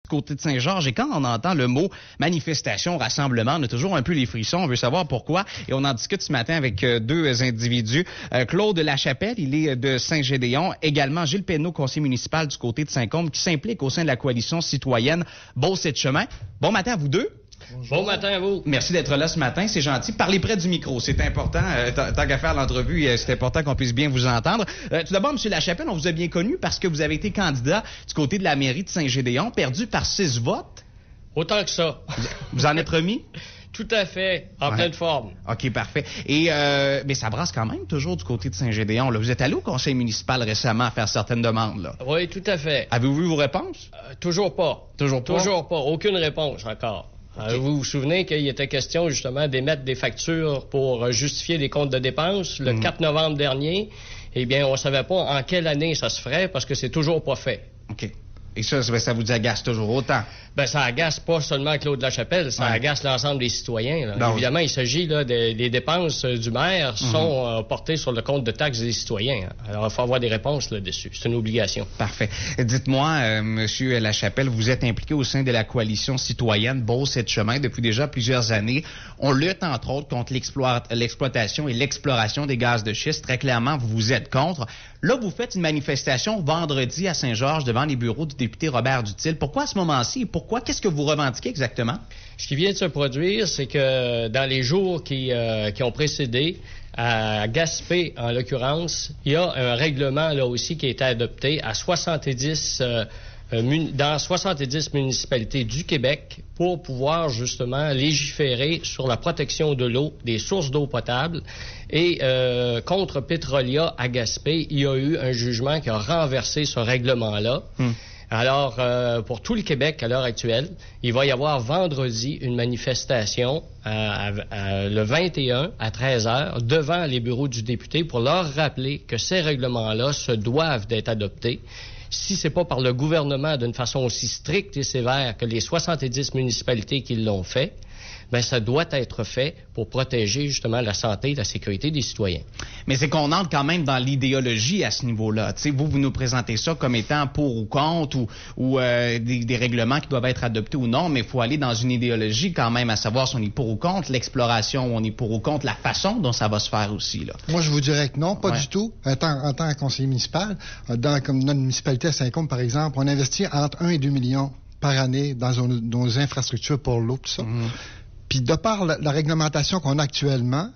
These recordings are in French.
Côté de Saint-Georges, et quand on entend le mot manifestation, rassemblement, on a toujours un peu les frissons, on veut savoir pourquoi, et on en discute ce matin avec deux individus. Claude Lachapelle, il est de Saint-Gédéon, également Gilles Penneau, conseiller municipal du côté de Saint-Côme, qui s'implique au sein de la coalition citoyenne Beauce-et-Chemin. Bon matin à vous deux. Bonjour. Bon matin à vous. Merci d'être là ce matin, c'est gentil. Parlez près du micro, c'est important. Tant qu'à faire l'entrevue, c'est important qu'on puisse bien vous entendre. Tout d'abord, M. Lachapelle, on vous a bien connu parce que vous avez été candidat du côté de la mairie de Saint-Gédéon, perdu par 6 votes. Autant que ça. Vous en êtes remis? Tout à fait, en pleine forme. OK, parfait. Et mais ça brasse quand même toujours du côté de Saint-Gédéon. Là. Vous êtes allé au conseil municipal récemment à faire certaines demandes. Là. Oui, tout à fait. Avez-vous vu vos réponses? Toujours pas. Toujours pas? Toujours pas. Aucune réponse encore. Okay. Vous vous souvenez qu'il était question justement d'émettre des factures pour justifier des comptes de dépenses le 4 novembre dernier. Eh bien, on ne savait pas en quelle année ça se ferait parce que c'est toujours pas fait. OK. Et ça vous agace toujours autant? Ben, ça agace pas seulement Claude Lachapelle, ça agace l'ensemble des citoyens. Là. Évidemment, il s'agit là des dépenses du maire sont portées sur le compte de taxes des citoyens. Alors, il faut avoir des réponses là-dessus. C'est une obligation. Parfait. Dites-moi, Monsieur Lachapelle, vous êtes impliqué au sein de la coalition citoyenne Beauce-et-Chemin depuis déjà plusieurs années. On lutte, entre autres, contre l'exploitation et l'exploration des gaz de schiste. Très clairement, vous êtes contre. Là, vous faites une manifestation vendredi à Saint-Georges devant les bureaux du député Robert Duthil. Pourquoi à ce moment-ci et pourquoi? Qu'est-ce que vous revendiquez exactement? Ce qui vient de se produire, c'est que dans les jours qui ont précédé, à Gaspé, en l'occurrence, il y a un règlement là aussi qui a été adopté à 70 dans 70 municipalités du Québec pour pouvoir justement légiférer sur la protection de l'eau, des sources d'eau potable. Et contre Petrolia à Gaspé, il y a eu un jugement qui a renversé ce règlement-là. Alors, pour tout le Québec à l'heure actuelle, il va y avoir vendredi une manifestation le 21 à 13h devant les bureaux du député pour leur rappeler que ces règlements-là se doivent d'être adoptés. Si c'est pas par le gouvernement d'une façon aussi stricte et sévère que les 70 municipalités qui l'ont fait, ben ça doit être fait pour protéger justement la santé et la sécurité des citoyens. Mais c'est qu'on entre quand même dans l'idéologie à ce niveau-là. Tu sais, vous nous présentez ça comme étant pour ou contre ou des règlements qui doivent être adoptés ou non, mais il faut aller dans une idéologie quand même, à savoir si on est pour ou contre l'exploration, ou on est pour ou contre la façon dont ça va se faire aussi. Là. Moi, je vous dirais que non, pas du tout. En tant que conseiller municipal, comme notre municipalité à Saint-Côme, par exemple, on investit entre 1 et 2 millions par année dans nos infrastructures pour l'eau, tout ça. Puis de par la réglementation qu'on a actuellement,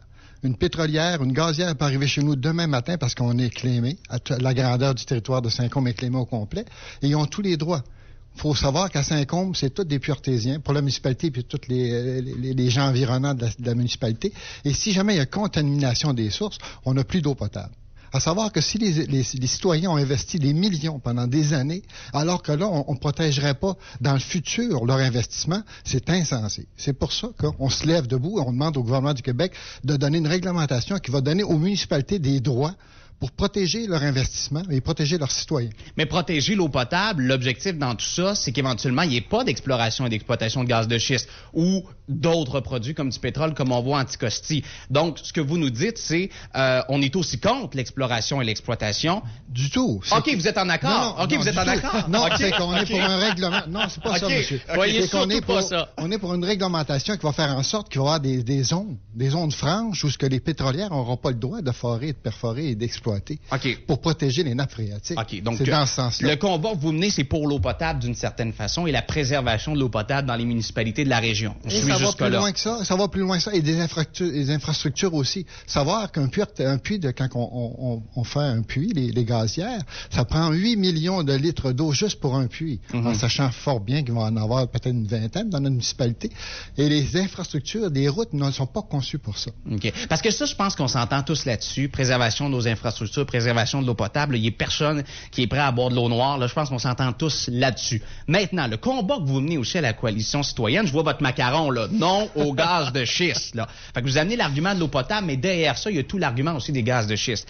une pétrolière, une gazière peut arriver chez nous demain matin parce qu'on est clémé. La grandeur du territoire de Saint-Côme est clémée au complet. Et ils ont tous les droits. Il faut savoir qu'à Saint-Côme, c'est tous des puits artésiens pour la municipalité puis tous les gens environnants de la municipalité. Et si jamais il y a contamination des sources, on n'a plus d'eau potable. À savoir que si les citoyens ont investi des millions pendant des années, alors que là, on ne protégerait pas dans le futur leur investissement, c'est insensé. C'est pour ça qu'on se lève debout et on demande au gouvernement du Québec de donner une réglementation qui va donner aux municipalités des droits pour protéger leur investissement et protéger leurs citoyens. Mais protéger l'eau potable, l'objectif dans tout ça, c'est qu'éventuellement, il n'y ait pas d'exploration et d'exploitation de gaz de schiste ou d'autres produits comme du pétrole, comme on voit en Anticosti. Donc, ce que vous nous dites, c'est on est aussi contre l'exploration et l'exploitation. Du tout. OK, vous êtes en accord. Non, vous êtes en accord. Non, c'est qu'on est pour un règlement. Non, c'est pas ça, monsieur. C'est qu'on est pour ça. On est pour une réglementation qui va faire en sorte qu'il va y avoir des zones franches où ce que les pétrolières n'auront pas le droit de forer, de perforer et d'exploiter. Pour protéger les nappes phréatiques. Donc, c'est dans ce sens-là. Le combat que vous menez, c'est pour l'eau potable d'une certaine façon et la préservation de l'eau potable dans les municipalités de la région. Ça va plus loin que ça. Ça va plus loin que ça. Et des infrastructures aussi. Savoir qu'un puits, quand on fait un puits, les gazières, ça prend 8 millions de litres d'eau juste pour un puits. En sachant fort bien qu'il va en avoir peut-être une vingtaine dans notre municipalité. Et les infrastructures, les routes ne sont pas conçues pour ça. OK. Parce que ça, je pense qu'on s'entend tous là-dessus. Préservation de nos infrastructures, préservation de l'eau potable. Il n'y a personne qui est prêt à boire de l'eau noire. Là, je pense qu'on s'entend tous là-dessus. Maintenant, le combat que vous menez aussi à la coalition citoyenne, je vois votre macaron, là. Non au gaz de schiste, là. Fait que vous amenez l'argument de l'eau potable, mais derrière ça, il y a tout l'argument aussi des gaz de schiste.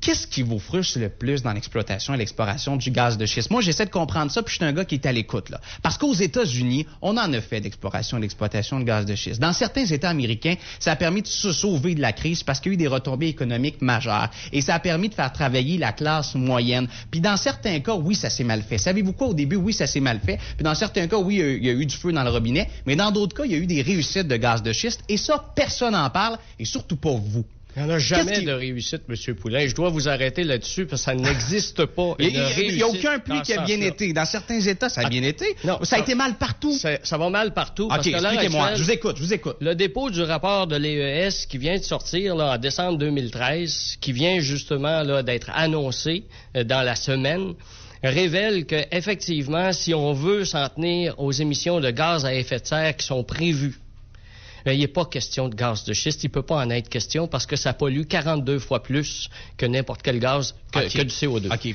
Qu'est-ce qui vous frustre le plus dans l'exploitation et l'exploration du gaz de schiste? Moi, j'essaie de comprendre ça, puis je suis un gars qui est à l'écoute, là. Parce qu'aux États-Unis, on en a fait d'exploration et d'exploitation de gaz de schiste. Dans certains États américains, ça a permis de se sauver de la crise parce qu'il y a eu des retombées économiques majeures. Et ça a permis de faire travailler la classe moyenne. Puis dans certains cas, oui, ça s'est mal fait. Savez-vous quoi? Au début, oui, ça s'est mal fait. Puis dans certains cas, oui, il y a eu du feu dans le robinet. Mais dans d'autres cas, il y a eu des réussites de gaz de schiste. Et ça, personne n'en parle, et surtout pas vous. Il n'y en a jamais de réussite, M. Poulain. Je dois vous arrêter là-dessus parce que ça n'existe pas. Il n'y a aucun pluie qui a bien été. Dans certains États, ça a bien été. Non, ça a été mal partout. Ça va mal partout. OK, expliquez-moi. Je vous écoute. Le dépôt du rapport de l'EES qui vient de sortir là, en décembre 2013, qui vient justement là, d'être annoncé dans la semaine, révèle qu'effectivement, si on veut s'en tenir aux émissions de gaz à effet de serre qui sont prévues, il n'est pas question de gaz de schiste. Il ne peut pas en être question parce que ça pollue 42 fois plus que n'importe quel gaz que du CO2. OK.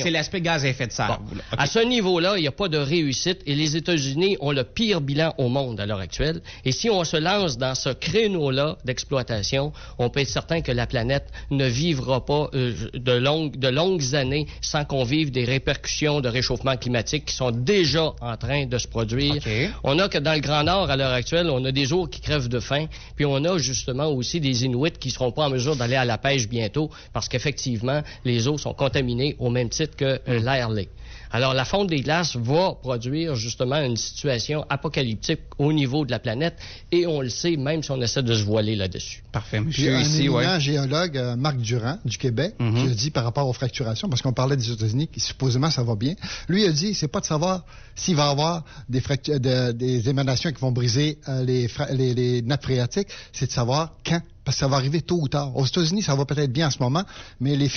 C'est l'aspect gaz à effet de serre. Bon. À ce niveau-là, il n'y a pas de réussite et les États-Unis ont le pire bilan au monde à l'heure actuelle. Et si on se lance dans ce créneau-là d'exploitation, on peut être certain que la planète ne vivra pas de longues années sans qu'on vive des répercussions de réchauffement climatique qui sont déjà en train de se produire. Okay. On a que dans le Grand Nord, à l'heure actuelle, on a des eaux qui crèvent de faim, puis on a justement aussi des Inuits qui ne seront pas en mesure d'aller à la pêche bientôt parce qu'effectivement, les eaux sont contaminées au même titre que l'air laid. Alors, la fonte des glaces va produire justement une situation apocalyptique au niveau de la planète et on le sait même si on essaie de se voiler là-dessus. Parfait, monsieur. Un éminent géologue, Marc Durand, du Québec, qui a dit par rapport aux fracturations, parce qu'on parlait des États-Unis, qui supposément ça va bien, lui a dit, c'est pas de savoir s'il va y avoir des émanations qui vont briser les nappes phréatiques, c'est de savoir quand. Parce que ça va arriver tôt ou tard. Aux États-Unis, ça va peut-être bien en ce moment, mais les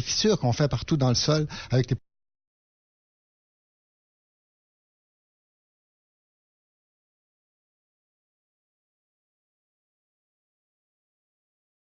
fissures qu'on fait partout dans le sol avec les